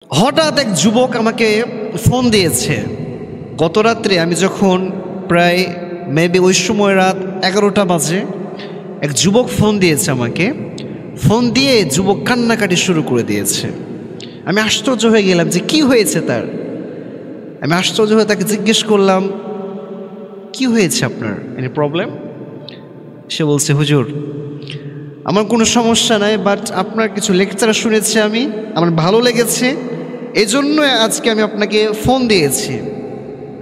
হঠাৎ এক যুবক আমাকে ফোন দিয়েছে গত রাত্রে। আমি যখন প্রায় মেবি ওই সময় রাত 11টা বাজে, এক যুবক ফোন দিয়েছে আমাকে। ফোন দিয়ে যুবক কান্নাকাটি শুরু করে দিয়েছে। আমি আশ্চর্য হয়ে গেলাম যে কি হয়েছে তার। আমি আশ্চর্য হয়ে তাকে জিজ্ঞেস করলাম, কি হয়েছে আপনার, এনি প্রবলেম? সে বলছে, হুজুর আমার কোনো সমস্যা নাই, বাট আপনার কিছু লেকচার শুনেছি আমি, আমার ভালো লেগেছে, এই জন্য আজকে আমি আপনাকে ফোন দিয়েছি।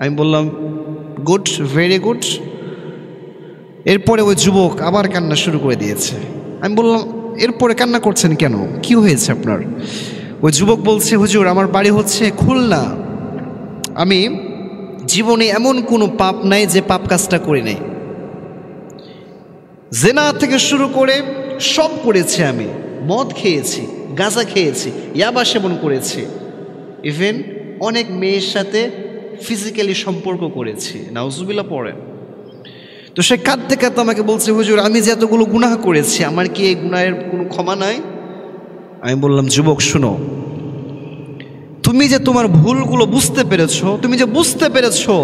আমি বললাম, গুড, ভেরি গুড। এরপরে ওই যুবক আবার কান্না শুরু করে দিয়েছে। আমি বললাম, এরপরে কান্না করছেন কেন, কি হয়েছে আপনার? ওই যুবক বলছে, হুজুর আমার বাড়ি হচ্ছে খুলনা, আমি জীবনে এমন কোনো পাপ নাই যে পাপ কাজটা করি নাই। জেনা থেকে শুরু করে সব করেছি আমি, মদ খেয়েছি, গাঁজা খেয়েছি, ইয়াবা সেবন করেছি, ইভেন অনেক মেয়ের সাথে ফিজিক্যালি সম্পর্ক করেছি। নাউজুবিল্লাহ পড়েন। তো সে কাঁদতে কাঁদতে আমাকে বলছে, হুজুর আমি যে এতগুলো গুনাহ করেছি, আমার কি এই গুনাহের কোনো ক্ষমা নাই? আমি বললাম, যুবক শুনো, তুমি যে তোমার ভুলগুলো বুঝতে পেরেছো, তুমি যে বুঝতে পেরেছো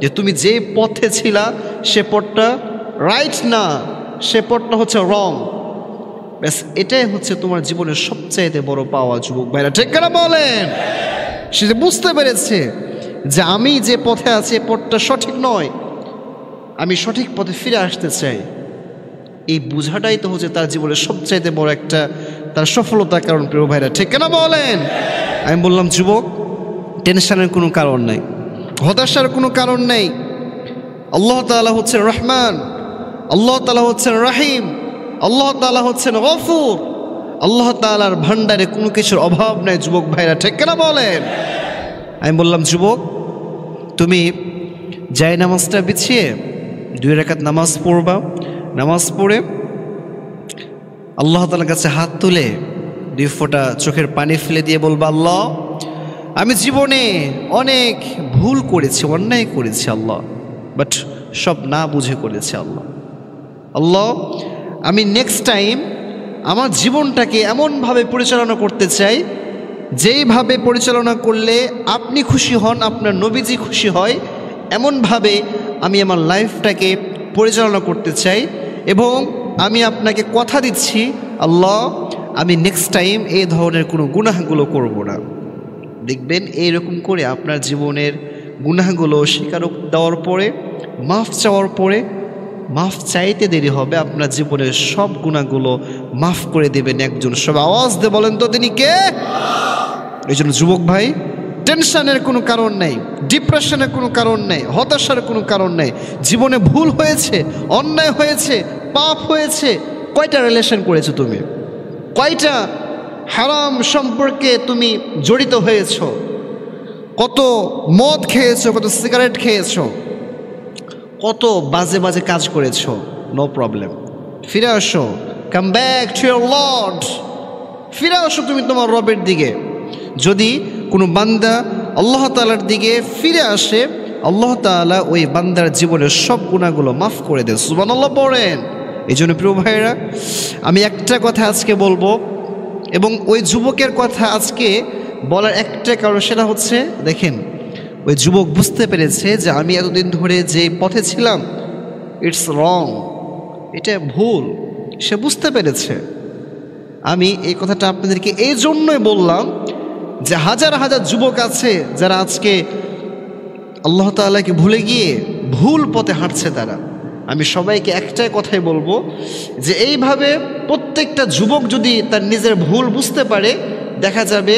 যে তুমি যে পথে ছিলা সে পথটা রাইট না, সে পথটা হচ্ছে রং, ব্যাস এটাই হচ্ছে তোমার জীবনের সবচাইতে বড় পাওয়া। যুবক ভাইরা ঠিক কেন বলেন? সে যে বুঝতে পেরেছে যে আমি যে পথে আছি এ পথটা সঠিক নয়, আমি সঠিক পথে ফিরে আসতে চাই, এই বোঝাটাই তো হচ্ছে তার জীবনের সবচাইতে বড় একটা তার সফলতার কারণ। প্রিয় ভাইরা ঠিক কেন বলেন? আমি বললাম, যুবক টেনশনের কোনো কারণ নেই, হতাশার কোনো কারণ নেই। আল্লাহ তাআলা হচ্ছেন রহমান, আল্লাহ তাআলা হচ্ছেন রাহিম, আল্লাহ তাআলা হচ্ছেন গফুর। আল্লাহ তাআলার ভান্ডারে কোনো কিছুর অভাব নাই। যুবক ভাইরা ঠিক কেন বলেন? আমি বললাম, যুবক তুমি যায় নামাজটা বিছিয়ে 2 রাকাত নামাজ পড়বা, নামাজ পড়ে আল্লাহ তাআলার কাছে হাত তুলে 2 ফোঁটা চোখের পানি ফেলে দিয়ে বলবা, আল্লাহ আমি জীবনে অনেক ভুল করেছি, অন্যায় করেছি আল্লাহ, বাট সব না বুঝে করেছি আল্লাহ। আল্লাহ আমি নেক্সট টাইম আমার জীবনটাকে এমনভাবে পরিচালনা করতে চাই যেইভাবে পরিচালনা করলে আপনি খুশি হন, আপনার নবীজি খুশি হয়, এমনভাবে আমি আমার লাইফটাকে পরিচালনা করতে চাই। এবং আমি আপনাকে কথা দিচ্ছি আল্লাহ আমি নেক্সট টাইম এই ধরনের কোনো গুনাহগুলো করব না। দেখবেন এইরকম করে আপনার জীবনের গুনাহগুলো স্বীকার দেওয়ার পরে, মাফ চাওয়ার পরে, মাফ চাইতে দেরি হবে, আপনার জীবনের সব গুনাহগুলো মাফ করে দেবেন একজন। সব আওয়াজ দিয়ে বলেন তো তিনি কে? এই জন্য যুবক ভাই টেনশনের কোনো কারণ নেই, ডিপ্রেশনের কোনো কারণ নেই, হতাশার কোনো কারণ নেই। জীবনে ভুল হয়েছে, অন্যায় হয়েছে, পাপ হয়েছে, কয়টা রিলেশন করেছো তুমি, কয়টা হারাম সম্পর্কে তুমি জড়িত হয়েছ, কত মদ খেয়েছো, কত সিগারেট খেয়েছো, কত বাজে বাজে কাজ করেছো। নো প্রবলেম, ফিরে আসো, come back to your lord, ফিরে আসো তুমি তোমার রবের দিকে। যদি কোনো বান্দা আল্লাহ তাআলার দিকে ফিরে আসে, আল্লাহ তাআলা ওই বান্দার জীবনের সব গুনাহগুলো মাফ করে দেয়। সুবহানাল্লাহ পড়েন। এই জন্য প্রিয় ভাইরা আমি একটা কথা আজকে বলবো, এবং ওই যুবকের কথা আজকে বলার একটা কারণ, সেটা হচ্ছে দেখেন ওই যুবক বুঝতে পেরেছে যে আমি এতদিন ধরে যে পথে ছিলাম ইটস রং, এটা ভুল, সে বুঝতে পেরেছে। আমি এই কথাটা আপনাদেরকে এই জন্যই বললাম যে হাজার হাজার যুবক আছে যারা আজকে আল্লাহ তাআলাকে ভুলে গিয়ে ভুল পথে হাঁটছে তারা। আমি সবাইকে একটাই কথাই বলবো যে এইভাবে প্রত্যেকটা যুবক যদি তার নিজের ভুল বুঝতে পারে, দেখা যাবে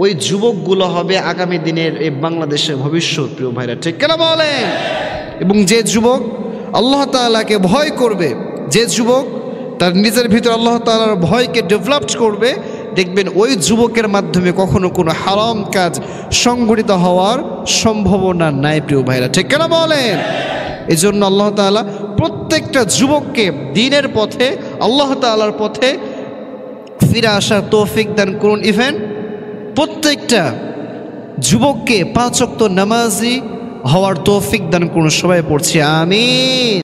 ওই যুবকগুলো হবে আগামী দিনের এই বাংলাদেশের ভবিষ্যৎ। প্রিয় ভাইরা ঠিক কেন বলেন? এবং যে যুবক আল্লাহ তাআলাকে ভয় করবে, যে যুবক তার নিজের ভিতর আল্লাহ তাআলার ভয়কে ডেভেলপ করবে, দেখবেন ওই যুবকের মাধ্যমে কখনো কোনো হারাম কাজ সংঘটিত হওয়ার সম্ভাবনা নাই। প্রিয় ভাইরা ঠিক কেন বলেন? এই জন্য আল্লাহ তাআলা প্রত্যেকটা যুবককে দ্বীনের পথে, আল্লাহ তাআলার পথে ফিরে আসার তৌফিক দান করুন। ইভেন প্রত্যেকটা যুবককে 5 ওয়াক্ত নামাজি হওয়ার তৌফিক দান করুন। সবাই পড়ছি আমিন।